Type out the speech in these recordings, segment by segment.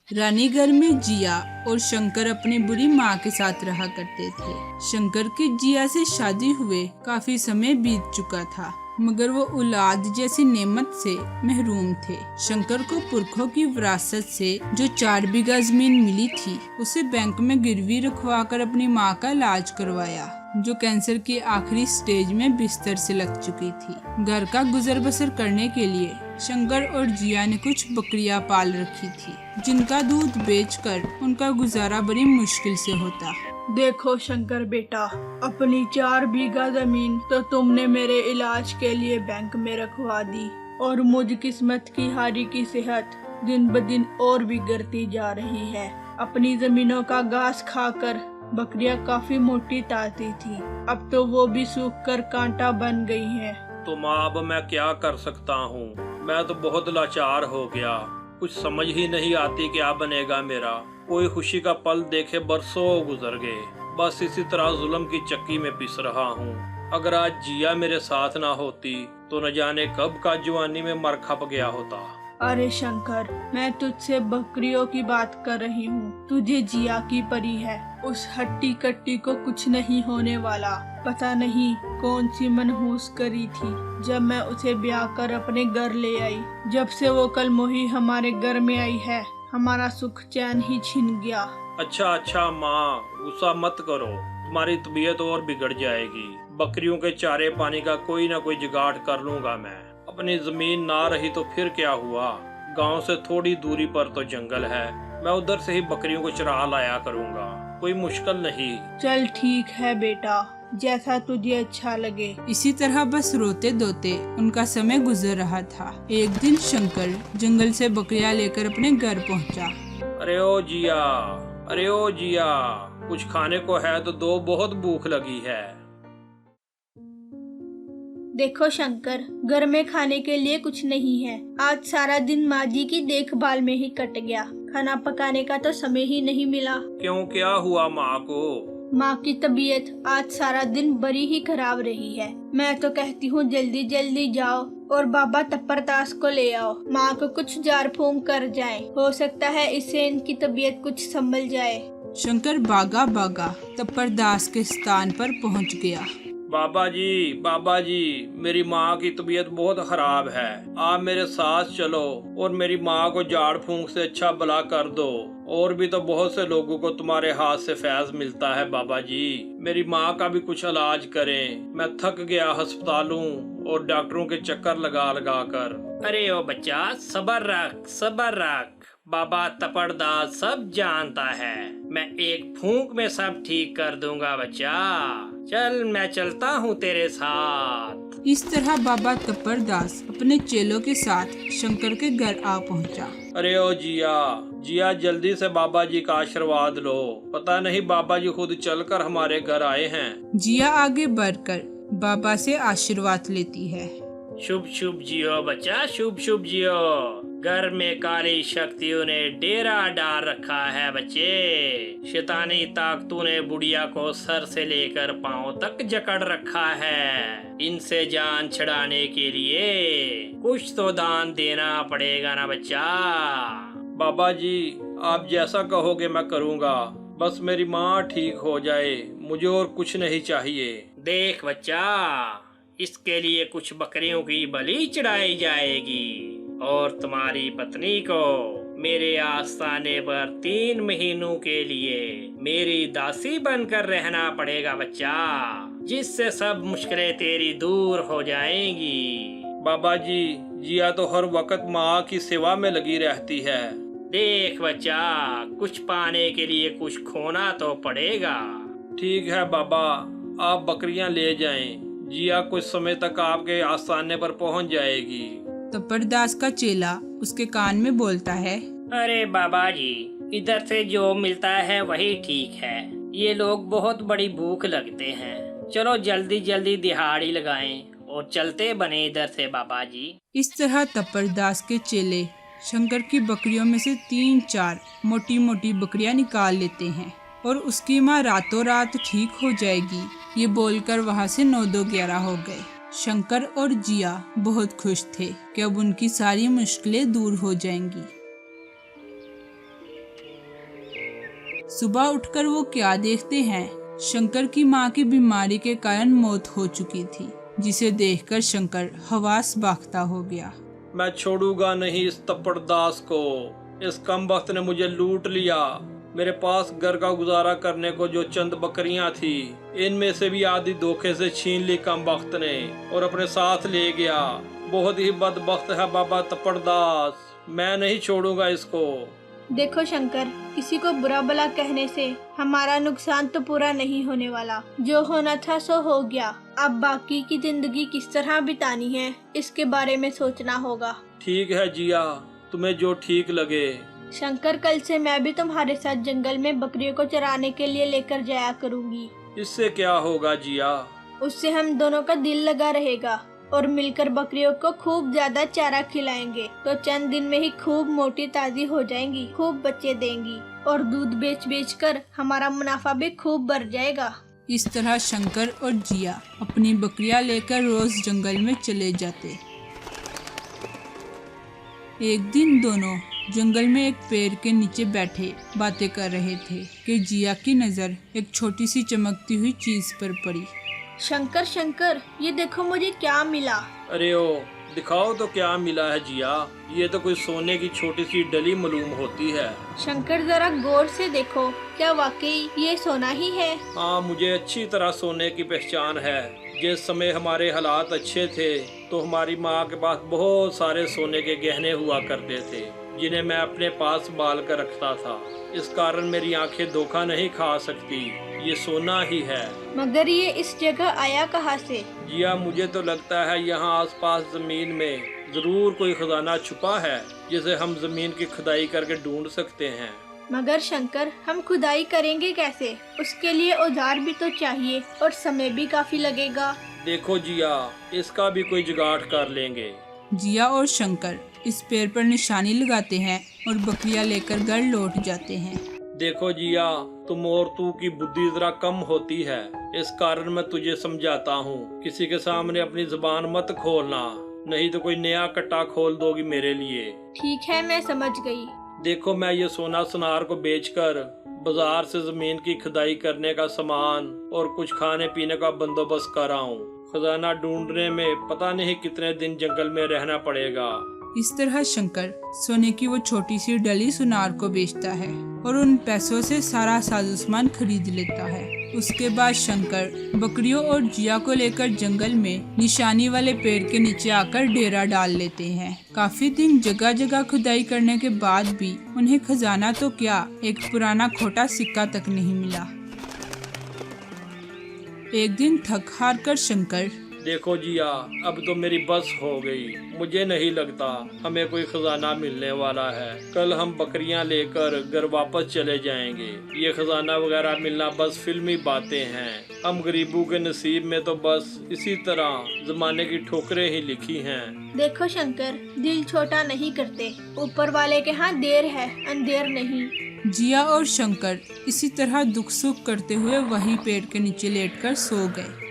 रानीगढ़ में जिया और शंकर अपनी बुरी माँ के साथ रहा करते थे। शंकर की जिया से शादी हुए काफी समय बीत चुका था, मगर वो औलाद जैसी नेमत से महरूम थे। शंकर को पुरखों की विरासत से जो 4 बीघा जमीन मिली थी, उसे बैंक में गिरवी रखवाकर अपनी माँ का इलाज करवाया, जो कैंसर की आखिरी स्टेज में बिस्तर से लग चुकी थी। घर का गुजर बसर करने के लिए शंकर और जिया ने कुछ बकरियां पाल रखी थी, जिनका दूध बेचकर उनका गुजारा बड़ी मुश्किल से होता। देखो शंकर बेटा, अपनी 4 बीघा जमीन तो तुमने मेरे इलाज के लिए बैंक में रखवा दी, और मुझ किस्मत की हारी की सेहत दिन ब दिन और बिगड़ती जा रही है। अपनी जमीनों का घास खाकर बकरियां काफी मोटी ताती थी, अब तो वो भी सूख कर कांटा बन गई हैं। तो माँ, अब मैं क्या कर सकता हूँ? मैं तो बहुत लाचार हो गया, कुछ समझ ही नहीं आती क्या बनेगा मेरा। कोई खुशी का पल देखे बरसों गुजर गए, बस इसी तरह जुल्म की चक्की में पिस रहा हूँ। अगर आज जिया मेरे साथ ना होती तो न जाने कब का जवानी में मर खप गया होता। अरे शंकर, मैं तुझसे बकरियों की बात कर रही हूँ, तुझे जिया की परी है। उस हट्टी कट्टी को कुछ नहीं होने वाला। पता नहीं कौन सी मनहूस करी थी जब मैं उसे ब्याह कर अपने घर ले आई। जब से वो कल मोही हमारे घर में आई है, हमारा सुख चैन ही छिन गया। अच्छा माँ, गुस्सा मत करो, तुम्हारी तबीयत और बिगड़ जाएगी। बकरियों के चारे पानी का कोई ना कोई जुगाड़ कर लूंगा मैं। अपनी जमीन ना रही तो फिर क्या हुआ, गांव से थोड़ी दूरी पर तो जंगल है, मैं उधर से ही बकरियों को चरा लाया करूंगा, कोई मुश्किल नहीं। चल ठीक है बेटा, जैसा तुझे अच्छा लगे। इसी तरह बस रोते धोते उनका समय गुजर रहा था। एक दिन शंकर जंगल से बकरियां लेकर अपने घर पहुंचा। अरे ओ जिया, कुछ खाने को है तो दो, बहुत भूख लगी है। देखो शंकर, घर में खाने के लिए कुछ नहीं है। आज सारा दिन माँ जी की देखभाल में ही कट गया, खाना पकाने का तो समय ही नहीं मिला। क्यों, क्या हुआ माँ को? माँ की तबीयत आज सारा दिन बड़ी ही खराब रही है। मैं तो कहती हूँ जल्दी जल्दी जाओ और बाबा तप्परदास को ले आओ, माँ को कुछ जार फूंक कर जाए, हो सकता है इससे इनकी तबीयत कुछ संभल जाए। शंकर भागा भागा तप्परदास के स्थान पर पहुंच गया। बाबा जी, मेरी माँ की तबीयत बहुत खराब है, आप मेरे साथ चलो और मेरी माँ को झाड़ फूंक से अच्छा भला कर दो। और भी तो बहुत से लोगों को तुम्हारे हाथ से फैज मिलता है बाबा जी, मेरी माँ का भी कुछ इलाज करें। मैं थक गया अस्पतालों और डॉक्टरों के चक्कर लगा लगा कर। अरे ओ बच्चा, सबर रख, बाबा तपड़दास सब जानता है, मैं एक फूंक में सब ठीक कर दूंगा बच्चा। चल, मैं चलता हूँ तेरे साथ। इस तरह बाबा तप्परदास अपने चेलों के साथ शंकर के घर आ पहुंचा। अरे ओ जिया, जल्दी से बाबा जी का आशीर्वाद लो, पता नहीं बाबा जी खुद चलकर हमारे घर आए हैं। जिया आगे बढ़कर बाबा से आशीर्वाद लेती है। शुभ शुभ जियो बच्चा, शुभ शुभ जियो। घर में काली शक्तियों ने डेरा डाल रखा है बच्चे, शैतानी ताकतों ने बुढ़िया को सर से लेकर पांव तक जकड़ रखा है। इनसे जान छुड़ाने के लिए कुछ तो दान देना पड़ेगा ना बच्चा। बाबा जी, आप जैसा कहोगे मैं करूँगा, बस मेरी माँ ठीक हो जाए, मुझे और कुछ नहीं चाहिए। देख बच्चा, इसके लिए कुछ बकरियों की बलि चढ़ाई जाएगी और तुम्हारी पत्नी को मेरे आस्थाने पर 3 महीनों के लिए मेरी दासी बनकर रहना पड़ेगा बच्चा, जिससे सब मुश्किलें तेरी दूर हो जाएंगी। बाबा जी, जिया तो हर वक्त माँ की सेवा में लगी रहती है। देख बच्चा, कुछ पाने के लिए कुछ खोना तो पड़ेगा। ठीक है बाबा, आप बकरियां ले जाएं, जिया कुछ समय तक आपके आस्थाने पर पहुंच जाएगी। तप्परदास का चेला उसके कान में बोलता है, अरे बाबा जी, इधर से जो मिलता है वही ठीक है, ये लोग बहुत बड़ी भूख लगते हैं, चलो जल्दी जल्दी दिहाड़ी लगाएं और चलते बने इधर से बाबा जी। इस तरह तप्परदास के चेले शंकर की बकरियों में से 3-4 मोटी मोटी बकरियां निकाल लेते हैं और उसकी माँ रातों रात ठीक हो जाएगी, ये बोलकर वहाँ से 9-2-11 हो गए। शंकर और जिया बहुत खुश थे कि अब उनकी सारी मुश्किलें दूर हो जाएंगी। सुबह उठकर वो क्या देखते हैं, शंकर की माँ की बीमारी के कारण मौत हो चुकी थी, जिसे देखकर शंकर हवास बाख्ता हो गया। मैं छोड़ूंगा नहीं इस तपड़दास को। इस कमबख्त ने मुझे लूट लिया। मेरे पास घर का गुजारा करने को जो चंद बकरियां थी, इनमें से भी आधी धोखे से छीन ली कमबख्त ने और अपने साथ ले गया। बहुत ही बदबख्त है बाबा तपड़दास, मैं नहीं छोड़ूंगा इसको। देखो शंकर, किसी को बुरा भला कहने से हमारा नुकसान तो पूरा नहीं होने वाला। जो होना था सो हो गया। अब बाकी की जिंदगी किस तरह बितानी है, इसके बारे में सोचना होगा। ठीक है जिया, तुम्हें जो ठीक लगे। शंकर, कल से मैं भी तुम्हारे साथ जंगल में बकरियों को चराने के लिए लेकर जाया करूंगी। इससे क्या होगा जिया? उससे हम दोनों का दिल लगा रहेगा और मिलकर बकरियों को खूब ज्यादा चारा खिलाएंगे तो चंद दिन में ही खूब मोटी ताजी हो जाएंगी, खूब बच्चे देंगी और दूध बेच बेच कर हमारा मुनाफा भी खूब बढ़ जाएगा। इस तरह शंकर और जिया अपनी बकरियां लेकर रोज जंगल में चले जाते। एक दिन दोनों जंगल में एक पेड़ के नीचे बैठे बातें कर रहे थे कि जिया की नजर एक छोटी सी चमकती हुई चीज पर पड़ी। शंकर शंकर, ये देखो मुझे क्या मिला। अरे ओ, दिखाओ तो क्या मिला है जिया। ये तो कोई सोने की छोटी सी डली मालूम होती है। शंकर, जरा गौर से देखो, क्या वाकई ये सोना ही है? हाँ, मुझे अच्छी तरह सोने की पहचान है। जिस समय हमारे हालात अच्छे थे तो हमारी माँ के पास बहुत सारे सोने के गहने हुआ करते थे, जिन्हें मैं अपने पास बाल कर रखता था। इस कारण मेरी आंखें धोखा नहीं खा सकती, ये सोना ही है। मगर ये इस जगह आया कहाँ से? जिया, मुझे तो लगता है यहाँ आसपास जमीन में जरूर कोई खजाना छुपा है, जिसे हम जमीन की खुदाई करके ढूंढ सकते हैं। मगर शंकर, हम खुदाई करेंगे कैसे? उसके लिए औजार भी तो चाहिए और समय भी काफी लगेगा। देखो जिया, इसका भी कोई जुगाड़ कर लेंगे। जिया और शंकर इस पेड़ पर निशानी लगाते हैं और बकरियां लेकर घर लौट जाते हैं। देखो जिया, तुम और तू की बुद्धि जरा कम होती है, इस कारण मैं तुझे समझाता हूँ, किसी के सामने अपनी जुबान मत खोलना, नहीं तो कोई नया कट्टा खोल दोगी मेरे लिए। ठीक है, मैं समझ गई। देखो, मैं ये सोना सुनार को बेचकर बाजार से जमीन की खुदाई करने का सामान और कुछ खाने पीने का बंदोबस्त कर रहा हूँ। खजाना ढूंढने में पता नहीं कितने दिन जंगल में रहना पड़ेगा। इस तरह शंकर सोने की वो छोटी सी डली सुनार को बेचता है और उन पैसों से सारा साजो सामान खरीद लेता है। उसके बाद शंकर बकरियों और जिया को लेकर जंगल में निशानी वाले पेड़ के नीचे आकर डेरा डाल लेते हैं। काफी दिन जगह जगह खुदाई करने के बाद भी उन्हें खजाना तो क्या, एक पुराना खोटा सिक्का तक नहीं मिला। एक दिन थक हार कर शंकर, देखो जिया, अब तो मेरी बस हो गई। मुझे नहीं लगता हमें कोई खजाना मिलने वाला है। कल हम बकरियां लेकर घर वापस चले जाएंगे। ये खजाना वगैरह मिलना बस फिल्मी बातें हैं। हम गरीबों के नसीब में तो बस इसी तरह जमाने की ठोकरें ही लिखी हैं। देखो शंकर, दिल छोटा नहीं करते, ऊपर वाले के हाथ देर है, अंधेर नहीं। जिया और शंकर इसी तरह दुख सुख करते हुए वही पेड़ के नीचे लेटकर सो गए।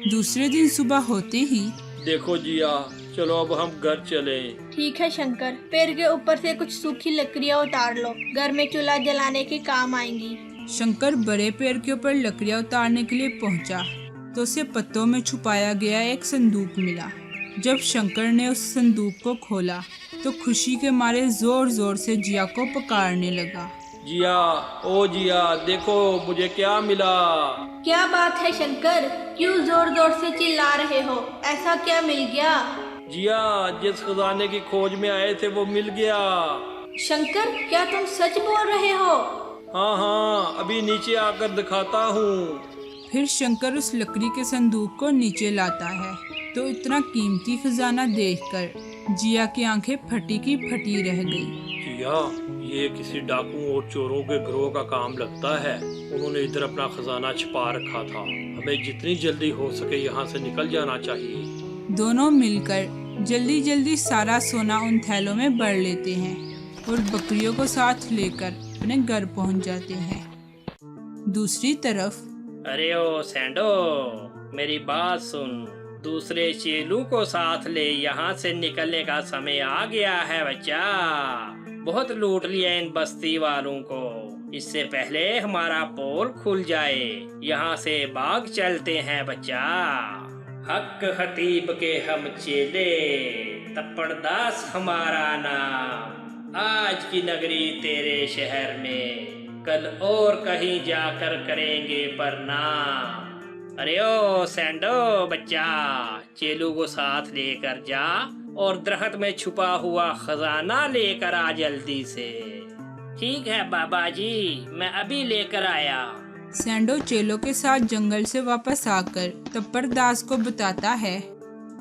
दूसरे दिन सुबह होते ही, देखो जिया, चलो अब हम घर चलें। ठीक है शंकर, पेड़ के ऊपर से कुछ सूखी लकड़ियाँ उतार लो, घर में चूल्हा जलाने के काम आएंगी। शंकर बड़े पेड़ के ऊपर लकड़ियाँ उतारने के लिए पहुंचा तो उसे पत्तों में छुपाया गया एक संदूक मिला। जब शंकर ने उस संदूक को खोला तो खुशी के मारे जोर जोर से जिया को पुकारने लगा। जिया, ओ जिया, देखो मुझे क्या मिला। क्या बात है शंकर, क्यों जोर जोर से चिल्ला रहे हो? ऐसा क्या मिल गया? जिया, जिस खजाने की खोज में आए थे वो मिल गया। शंकर, क्या तुम सच बोल रहे हो? हाँ हाँ, अभी नीचे आकर दिखाता हूँ। फिर शंकर उस लकड़ी के संदूक को नीचे लाता है तो इतना कीमती खजाना देखकर जिया की आंखें फटी की फटी रह गई। जिया, ये किसी डाकू और चोरों के गिरोह का काम लगता है। उन्होंने इधर अपना खजाना छिपा रखा था। हमें जितनी जल्दी हो सके यहाँ से निकल जाना चाहिए। दोनों मिलकर जल्दी जल्दी सारा सोना उन थैलों में भर लेते हैं और बकरियों को साथ लेकर अपने घर पहुँच जाते हैं। दूसरी तरफ, अरे ओ सैंडो, मेरी बात सुन। दूसरे चेलू को साथ ले, यहाँ से निकलने का समय आ गया है बच्चा। बहुत लूट लिया इन बस्ती वालों को। इससे पहले हमारा पोल खुल जाए। यहाँ से भाग चलते हैं बच्चा। हक खतीब के हम चेले, तप्पड़दास हमारा नाम। आज की नगरी तेरे शहर में, कल और कहीं जाकर करेंगे प्रणाम। अरे ओ सैंडो बच्चा, चेलू को साथ लेकर जा और दरख्त में छुपा हुआ खजाना लेकर आ जल्दी से। ठीक है बाबा जी, मैं अभी लेकर आया। सैंडो चेलों के साथ जंगल से वापस आकर तप्पड़दास को बताता है।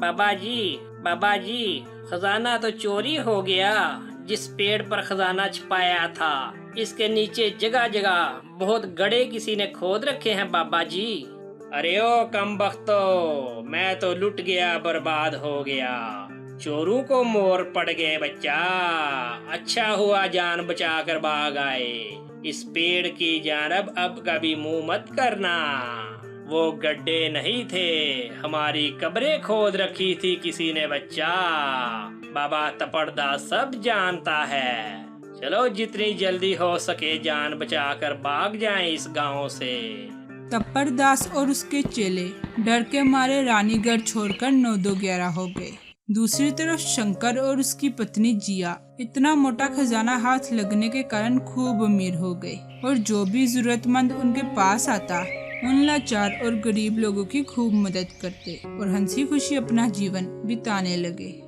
बाबा जी, खजाना तो चोरी हो गया। जिस पेड़ पर खजाना छुपाया था, इसके नीचे जगह जगह बहुत गड्ढे किसी ने खोद रखे हैं बाबा जी। अरे ओ कमबख्तो, मैं तो लुट गया, बर्बाद हो गया। चोरों को मोर पड़ गए बच्चा। अच्छा हुआ जान बचा कर भाग आए। इस पेड़ की जानब अब कभी मुंह मत करना। वो गड्ढे नहीं थे, हमारी कब्रें खोद रखी थी किसी ने बच्चा। बाबा तप्पड़दास सब जानता है। चलो जितनी जल्दी हो सके जान बचाकर भाग जाएं इस गांव से। तप्पड़दास और उसके चेले डर के मारे रानीगढ़ छोड़कर 9-2-11 हो गए। दूसरी तरफ शंकर और उसकी पत्नी जिया इतना मोटा खजाना हाथ लगने के कारण खूब अमीर हो गए और जो भी जरूरतमंद उनके पास आता उन लाचार और गरीब लोगों की खूब मदद करते और हंसी खुशी अपना जीवन बिताने लगे।